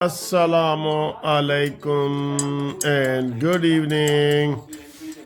Assalamu alaikum and good evening.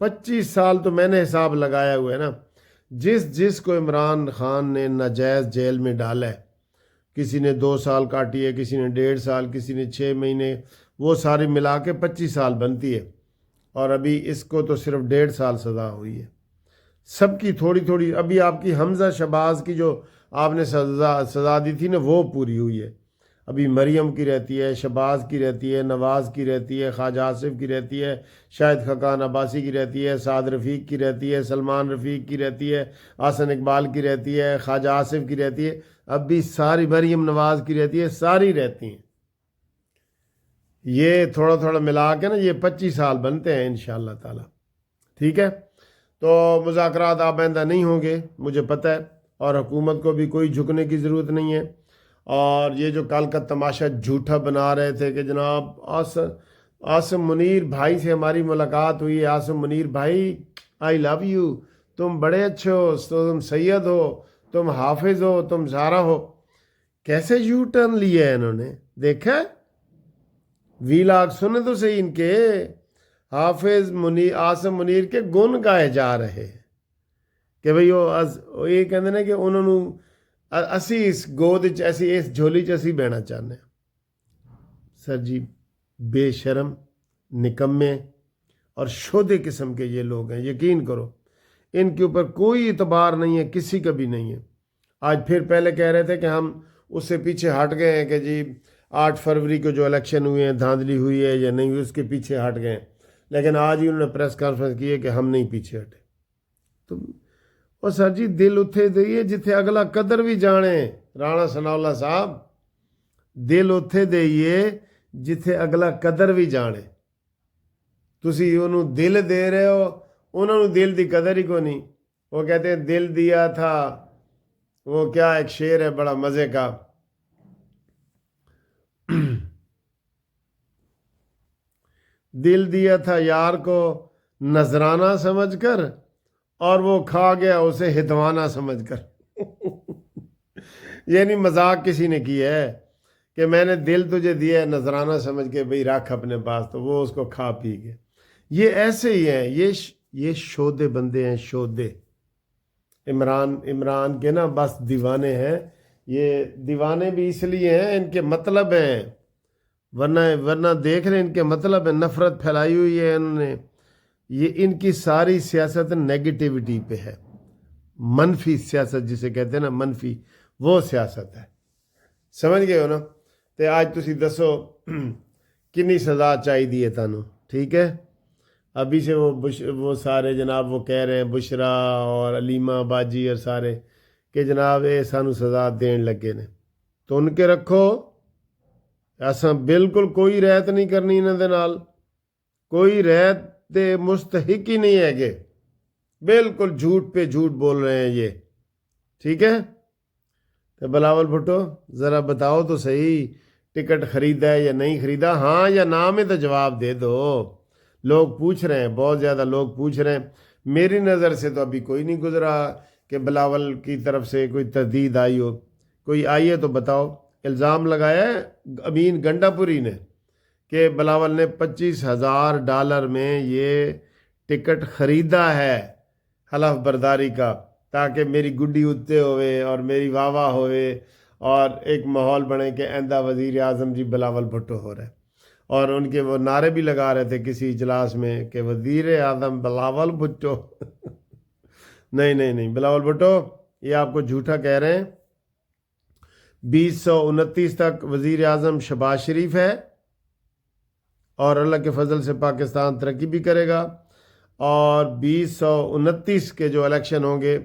25 سال تو میں نے حساب لگایا ہوا ہے نا. جس کو عمران خان نے ناجائز جیل میں ڈالا ہے، کسی نے 2 سال کاٹی ہے، کسی نے 1.5 سال، کسی نے 6 مہینے، وہ ساری ملا کے 25 سال بنتی ہے. اور ابھی اس کو تو صرف 1.5 سال سزا ہوئی ہے. سب کی تھوڑی تھوڑی. ابھی آپ کی حمزہ شہباز کی جو آپ نے سزا دی تھی نا، وہ پوری ہوئی ہے. ابھی مریم کی رہتی ہے، شہباز کی رہتی ہے، نواز کی رہتی ہے، خواجہ آصف کی رہتی ہے، شاہد خاقان عباسی کی رہتی ہے، سعد رفیق کی رہتی ہے، سلمان رفیق کی رہتی ہے، حسن اقبال کی رہتی ہے، خواجہ آصف کی رہتی ہے. اب بھی ساری مریم نواز کی رہتی ہے، ساری رہتی ہیں. یہ تھوڑا تھوڑا ملا کے نا یہ 25 سال بنتے ہیں انشاءاللہ تعالی. ٹھیک ہے، تو مذاکرات آئندہ نہیں ہوں گے مجھے پتہ ہے، اور حکومت کو بھی کوئی جھکنے کی ضرورت نہیں ہے. اور یہ جو کل کا تماشا جھوٹا بنا رہے تھے کہ جناب عاصم منیر بھائی سے ہماری ملاقات ہوئی ہے، عاصم منیر بھائی آئی لو یو، تم بڑے اچھے ہو، تم سید ہو، تم حافظ ہو، تم سارا ہو. کیسے یو ٹرن لیا ہے انہوں نے، دیکھا ویلاگ سنے تو صحیح ان کے. حافظ منیر عاصم منیر کے گن گائے جا رہے کہ بھئی وہ یہ کہتے ہیں کہ انہوں نے اسی اس گود ایسی اس جھولی اسی بہنا چاہنے. سر جی بے شرم نکمے اور شودے قسم کے یہ لوگ ہیں، یقین کرو ان کے اوپر کوئی اعتبار نہیں ہے، کسی کا بھی نہیں ہے. آج پھر پہلے کہہ رہے تھے کہ ہم اس سے پیچھے ہٹ گئے ہیں کہ جی 8 فروری کو جو الیکشن ہوئے ہیں دھاندلی ہوئی ہے یا نہیں ہوئی، اس کے پیچھے ہٹ گئے ہیں. لیکن آج ہی انہوں نے پریس کانفرنس کی ہے کہ ہم نہیں پیچھے ہٹے. تو اور سر جی دل اتھے دئیے جتھے اگلا قدر بھی جانے. رانا ثناءاللہ صاحب دل اتھے دئیے جتھے اگلا قدر بھی جانے. تسی انہوں دل دے رہے ہو، انہوں نے دل دی قدر ہی کو نہیں. وہ کہتے ہیں دل دیا تھا، وہ کیا ایک شعر ہے بڑا مزے کا، دل دیا تھا یار کو نذرانہ سمجھ کر اور وہ کھا گیا اسے ہدوانہ سمجھ کر. یعنی مذاق کسی نے کی ہے کہ میں نے دل تجھے دیا ہے نذرانہ سمجھ کے بھئی رکھ اپنے پاس، تو وہ اس کو کھا پی گئے. یہ ایسے ہی ہیں، یہ شودے بندے ہیں، شودے. عمران کے نا بس دیوانے ہیں. یہ دیوانے بھی اس لیے ہیں ان کے مطلب ہیں، ورنہ دیکھ رہے ان کے مطلب ہے. نفرت پھیلائی ہوئی ہے انہوں نے. یہ ان کی ساری سیاست نیگیٹیوٹی پہ ہے، منفی سیاست جسے کہتے ہیں نا، منفی وہ سیاست ہے. سمجھ گئے ہو نا. تو آج تسی دسو کنی سزا چاہیے تانوں. ٹھیک ہے، ابھی سے وہ سارے جناب وہ کہہ رہے ہیں بشرا اور علیمہ باجی اور سارے کہ جناب یہ سانو سزا دین لگے نے. تو ان کے رکھو، ایسا بالکل کوئی رعایت نہیں کرنی انہوں دے نال، کوئی رعایت دے مستحق ہی نہیں ہے گے. بالکل جھوٹ پہ جھوٹ بول رہے ہیں یہ. ٹھیک ہے، تو بلاول بھٹو ذرا بتاؤ تو صحیح، ٹکٹ خریدا ہے یا نہیں خریدا؟ ہاں یا نا میں تو جواب دے دو. لوگ پوچھ رہے ہیں، بہت زیادہ لوگ پوچھ رہے ہیں. میری نظر سے تو ابھی کوئی نہیں گزرا کہ بلاول کی طرف سے کوئی تردید آئی ہو. کوئی آئی ہے تو بتاؤ. الزام لگایا ہے امین گنڈا پوری نے کہ بلاول نے $25,000 میں یہ ٹکٹ خریدا ہے حلف برداری کا، تاکہ میری گڈی اتتے ہوئے اور میری واہ واہ ہوئے اور ایک ماحول بنے کہ آئندہ وزیر اعظم جی بلاول بھٹو ہو رہے. اور ان کے وہ نعرے بھی لگا رہے تھے کسی اجلاس میں کہ وزیر اعظم بلاول بھٹو. نہیں بلاول بھٹو یہ آپ کو جھوٹا کہہ رہے ہیں. 2029 تک وزیر اعظم شہباز شریف ہے اور اللہ کے فضل سے پاکستان ترقی بھی کرے گا. اور 2029 کے جو الیکشن ہوں گے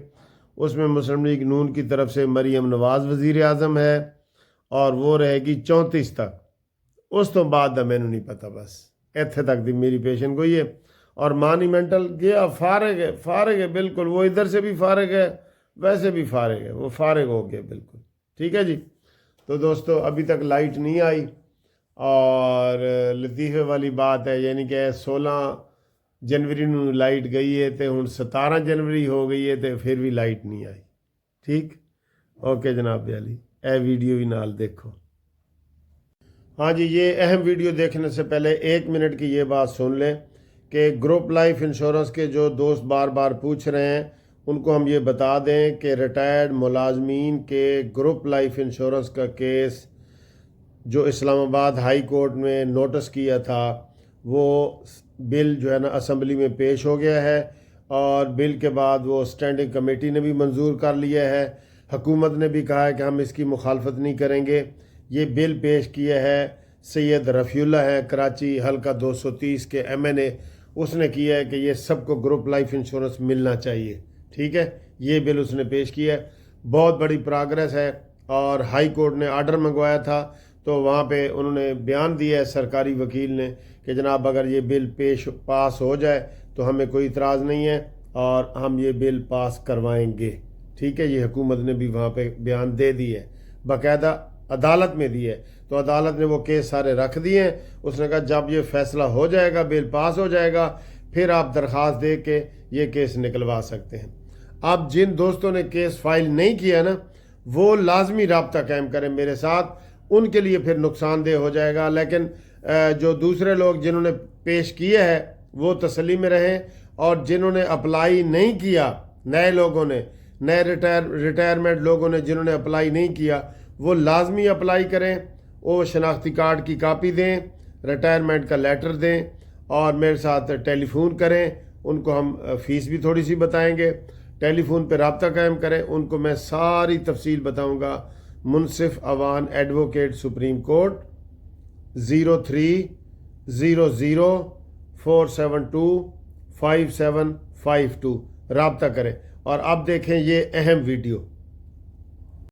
اس میں مسلم لیگ نون کی طرف سے مریم نواز وزیر اعظم ہے اور وہ رہے گی 34 تک. اس تو بعد دا مینوں نہیں پتا، بس ایتھے تک دی میری پیشن گوئی ہے. اور مانیمنٹل گیا فارغ ہے بالکل. وہ ادھر سے بھی فارغ ہے، ویسے بھی فارغ ہے، وہ فارغ ہو گیا بالکل. ٹھیک ہے جی. تو دوستو ابھی تک لائٹ نہیں آئی اور لطیفے والی بات ہے، یعنی کہ 16 جنوری نو لائٹ گئی ہے تو ہن 17 جنوری ہو گئی ہے تو پھر بھی لائٹ نہیں آئی. ٹھیک، اوکے جناب علی، اے ویڈیو بھی نال دیکھو. ہاں جی، یہ اہم ویڈیو دیکھنے سے پہلے 1 منٹ کی یہ بات سن لیں کہ گروپ لائف انشورنس کے جو دوست بار بار پوچھ رہے ہیں ان کو ہم یہ بتا دیں کہ ریٹائرڈ ملازمین کے گروپ لائف انشورنس کا کیس جو اسلام آباد ہائی کورٹ میں نوٹس کیا تھا وہ بل جو ہے نا اسمبلی میں پیش ہو گیا ہے، اور بل کے بعد وہ اسٹینڈنگ کمیٹی نے بھی منظور کر لیا ہے، حکومت نے بھی کہا ہے کہ ہم اس کی مخالفت نہیں کریں گے۔ یہ بل پیش کیا ہے سید رفیع اللہ ہے، کراچی حلقہ 230 کے MNA، اس نے کیا ہے کہ یہ سب کو گروپ لائف انشورنس ملنا چاہیے، ٹھیک ہے۔ یہ بل اس نے پیش کیا ہے، بہت بڑی پراگریس ہے، اور ہائی کورٹ نے آرڈر منگوایا تھا تو وہاں پہ انہوں نے بیان دیا ہے سرکاری وکیل نے کہ جناب اگر یہ بل پاس ہو جائے تو ہمیں کوئی اعتراض نہیں ہے اور ہم یہ بل پاس کروائیں گے، ٹھیک ہے۔ یہ حکومت نے بھی وہاں پہ بیان دے دی ہے، باقاعدہ عدالت میں دی ہے، تو عدالت نے وہ کیس سارے رکھ دیے ہیں۔ اس نے کہا جب یہ فیصلہ ہو جائے گا، بل پاس ہو جائے گا، پھر آپ درخواست دے کے یہ کیس نکلوا سکتے ہیں۔ اب جن دوستوں نے کیس فائل نہیں کیا نا، وہ لازمی رابطہ قائم کریں میرے ساتھ، ان کے لیے پھر نقصان دہ ہو جائے گا۔ لیکن جو دوسرے لوگ جنہوں نے پیش کیا ہے وہ تسلی میں رہیں، اور جنہوں نے اپلائی نہیں کیا، نئے لوگوں نے، نئے ریٹائرمنٹ لوگوں نے جنہوں نے اپلائی نہیں کیا، وہ لازمی اپلائی کریں، وہ شناختی کارڈ کی کاپی دیں، ریٹائرمنٹ کا لیٹر دیں، اور میرے ساتھ ٹیلی فون کریں۔ ان کو ہم فیس بھی تھوڑی سی بتائیں گے، ٹیلی فون پہ رابطہ قائم کریں، ان کو میں ساری تفصیل بتاؤں گا۔ منصف اوان ایڈوکیٹ سپریم کورٹ 0300472572 رابطہ کریں۔ اور اب دیکھیں یہ اہم ویڈیو۔